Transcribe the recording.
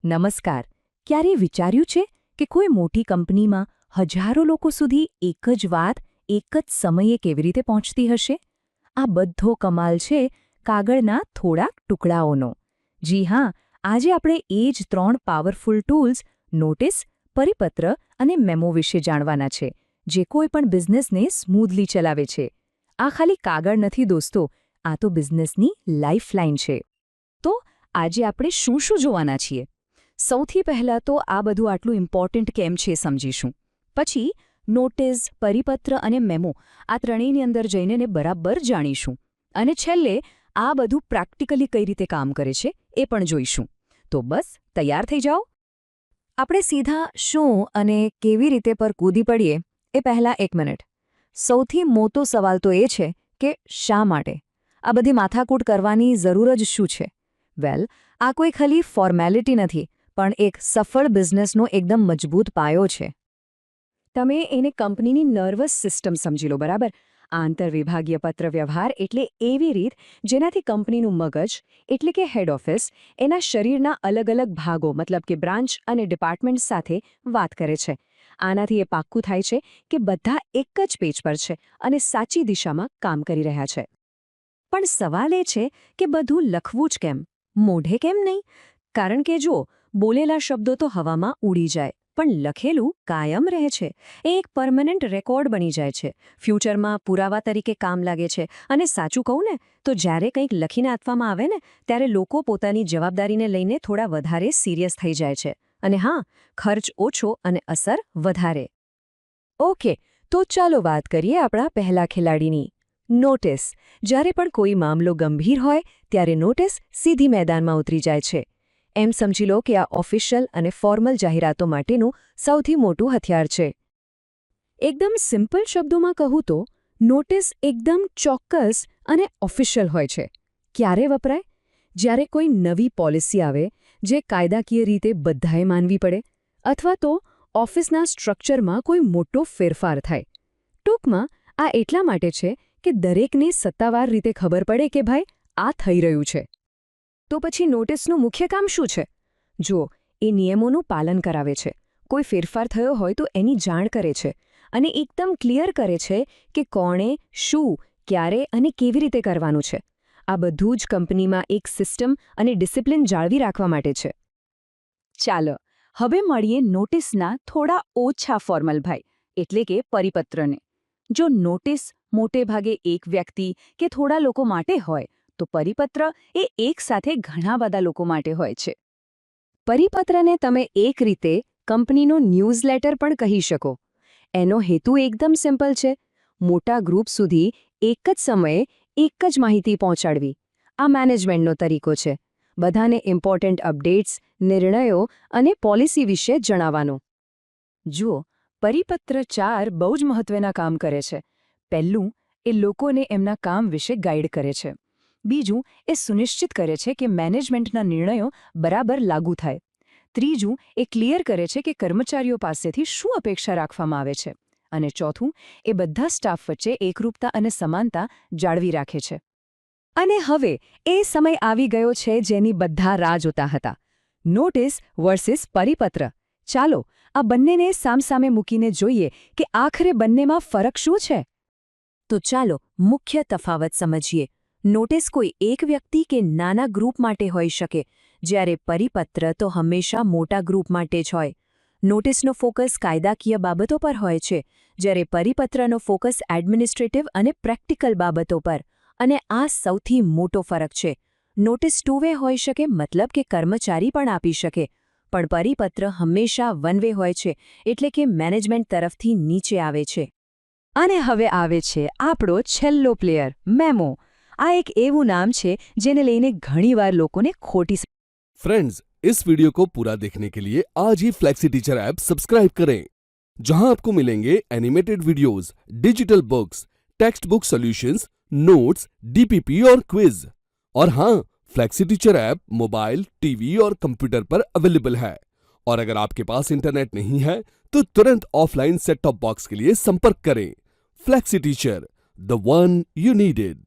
નમસ્કાર. ક્યારેય વિચાર્યું છે કે કોઈ મોટી કંપનીમાં હજારો લોકો સુધી એક જ વાત એક જ સમયે કેવી રીતે પહોંચતી હશે? આ બધો કમાલ છે કાગળના થોડાક ટુકડાઓનો. જી હા, આજે આપણે એ જ 3 પાવરફુલ ટૂલ્સ નોટિસ, પરિપત્ર અને મેમો વિશે જાણવાના છે, જે કોઈ પણ બિઝનેસને સ્મૂધલી ચલાવે છે. આ ખાલી કાગળ નથી દોસ્તો, આ તો બિઝનેસની લાઇફલાઇન છે. તો આજે આપણે શું જોવાના છીએ? સૌથી પહેલાં તો આ બધું આટલું ઇમ્પોર્ટન્ટ કેમ છે સમજીશું. પછી નોટિસ, પરિપત્ર અને મેમો આ ત્રણેયની અંદર જઈને બરાબર જાણીશું. અને છેલ્લે આ બધું પ્રેક્ટિકલી કઈ રીતે કામ કરે છે એ પણ જોઈશું. તો બસ તૈયાર થઈ જાઓ. આપણે સીધા શું અને કેવી રીતે પર કૂદી પડીએ એ પહેલાં 1 મિનિટ. સૌથી મોટો સવાલ તો એ છે કે શા માટે આ બધી માથાકૂટ કરવાની જરૂર જ શું છે? વેલ, આ કોઈ ખાલી ફોર્મેલિટી નથી, પણ એક સફળ બિઝનેસનો એકદમ મજબૂત પાયો છે. તમે એને કંપનીની નર્વસ સિસ્ટમ સમજી લો, બરાબર? આંતરવિભાગીય પત્રવ્યવહાર એટલે એવી રીત જેનાથી કંપનીનું મગજ એટલે કે હેડ ઓફિસ એના શરીરના અલગ અલગ ભાગો મતલબ કે બ્રાન્ચ અને ડિપાર્ટમેન્ટ સાથે વાત કરે છે. આનાથી એ પાક્કું થાય છે કે બધા એક જ પેજ પર છે અને સાચી દિશામાં કામ કરી રહ્યા છે. પણ સવાલ એ છે કે બધું લખવું જ કેમ? મોઢે કેમ નહીં? કારણ કે જો બોલેલા શબ્દો તો હવામાં ઉડી જાય, પણ લખેલું કાયમ રહે છે. એ એક પરમનન્ટ રેકોર્ડ બની જાય છે, ફ્યુચરમાં પુરાવા તરીકે કામ લાગે છે. અને સાચું કહું ને તો જ્યારે કંઈક લખીને આપવામાં આવે ને ત્યારે લોકો પોતાની જવાબદારીને લઈને થોડા વધારે સિરિયસ થઈ જાય છે. અને હા, ખર્ચ ઓછો અને અસર વધારે. ઓકે, તો ચાલો વાત કરીએ આપણા પહેલા ખેલાડીની, નોટિસ. જ્યારે પણ કોઈ મામલો ગંભીર હોય ત્યારે નોટિસ સીધી મેદાનમાં ઉતરી જાય છે. એમ સમજી લો કે આ ઓફિશિયલ અને ફોર્મલ જાહેરાતો માટેનું સૌથી મોટું હથિયાર છે. એકદમ સિમ્પલ શબ્દોમાં કહું તો નોટિસ એકદમ ચોક્કસ અને ઓફિશિયલ હોય છે. ક્યારે વપરાય? જ્યારે કોઈ નવી પોલિસી આવે જે કાયદાકીય રીતે બધાએ માનવી પડે, અથવા તો ઓફિસના સ્ટ્રક્ચરમાં કોઈ મોટો ફેરફાર થાય. ટૂંકમાં આ એટલા માટે છે કે દરેકને સત્તાવાર રીતે ખબર પડે કે ભાઈ આ થઈ રહ્યું છે. તો પછી નોટિસનું મુખ્ય કામ શું છે? જુઓ, એ નિયમોનું પાલન કરાવે છે. કોઈ ફેરફાર થયો હોય તો એની જાણ કરે છે અને એકદમ ક્લિયર કરે છે કે કોણે, શું, ક્યારે અને કેવી રીતે કરવાનું છે. આ બધું જ કંપનીમાં એક સિસ્ટમ અને ડિસિપ્લિન જાળવી રાખવા માટે છે. ચાલો, હવે મળીએ નોટિસના થોડા ઓછા ફોર્મલ ભાઈ, એટલે કે પરિપત્રને. જો નોટિસ મોટે ભાગે એક વ્યક્તિ કે થોડા લોકો માટે હોય, તો પરિપત્ર એ એકસાથે ઘણા બધા લોકો માટે હોય છે. પરિપત્રને તમે એક રીતે કંપનીનું ન્યૂઝલેટર પણ કહી શકો. એનો હેતુ એકદમ સિમ્પલ છે, મોટા ગ્રુપ સુધી એક જ સમયે એક જ માહિતી પહોંચાડવી. આ મેનેજમેન્ટનો તરીકો છે, બધાને ઇમ્પોર્ટન્ટ અપડેટ્સ, નિર્ણયો અને પોલિસી વિશે જણાવવાનો. જુઓ, પરિપત્ર 4 બહુ જ મહત્વના કામ કરે છે. પહેલું, એ લોકોને એમના કામ વિશે ગાઈડ કરે છે. બીજું, એ સુનિશ્ચિત કરે છે કે મેનેજમેન્ટના નિર્ણયો બરાબર લાગુ થાય. ત્રીજું, એ ક્લિયર કરે છે કે કર્મચારીઓ પાસેથી શું અપેક્ષા રાખવામાં આવે છે. અને ચોથું, એ બધા સ્ટાફ વચ્ચે એકરૂપતા અને સમાનતા જાળવી રાખે છે. અને હવે એ સમય આવી ગયો છે જેની બધા રાહ જોતા હતા. નોટિસ વર્સિસ પરિપત્ર. ચાલો, આ બંનેને સામસામે મૂકીને જોઈએ કે આખરે બંનેમાં ફરક શું છે. તો ચાલો મુખ્ય તફાવત સમજીએ. નોટિસ કોઈ એક વ્યક્તિ કે નાના ગ્રુપ માટે હોઈ શકે, જ્યારે પરિપત્ર તો હંમેશા મોટા ગ્રુપ માટે જ હોય. નોટિસનો ફોકસ કાયદાકીય બાબતો પર હોય છે, જ્યારે પરિપત્રનો ફોકસ એડમિનિસ્ટ્રેટિવ અને પ્રેક્ટિકલ બાબતો પર. અને આ સૌથી મોટો ફરક છે. નોટિસ 2 વે હોઈ શકે, મતલબ કે કર્મચારી પણ આપી શકે, પણ પરિપત્ર હંમેશા 1 વે હોય છે, એટલે કે મેનેજમેન્ટ તરફથી નીચે આવે છે. અને હવે આવે છે આપણો છેલ્લો પ્લેયર, મેમો. આ એક એવું નામ છે જેને લઈને ઘણીવાર લોકોને ખોટી. फ्रेंड्स, इस वीडियो को पूरा देखने के लिए आज ही फ्लेक्सी टीचर ऐप सब्सक्राइब करें, जहां आपको मिलेंगे animated videos, digital books, text book solutions, notes, DPP और क्विज. और हाँ, flexi teacher app mobile, TV और कंप्यूटर पर अवेलेबल है. और अगर आपके पास इंटरनेट नहीं है तो तुरंत ऑफलाइन सेट टॉप बॉक्स के लिए संपर्क करें. Flexi teacher, the one you needed.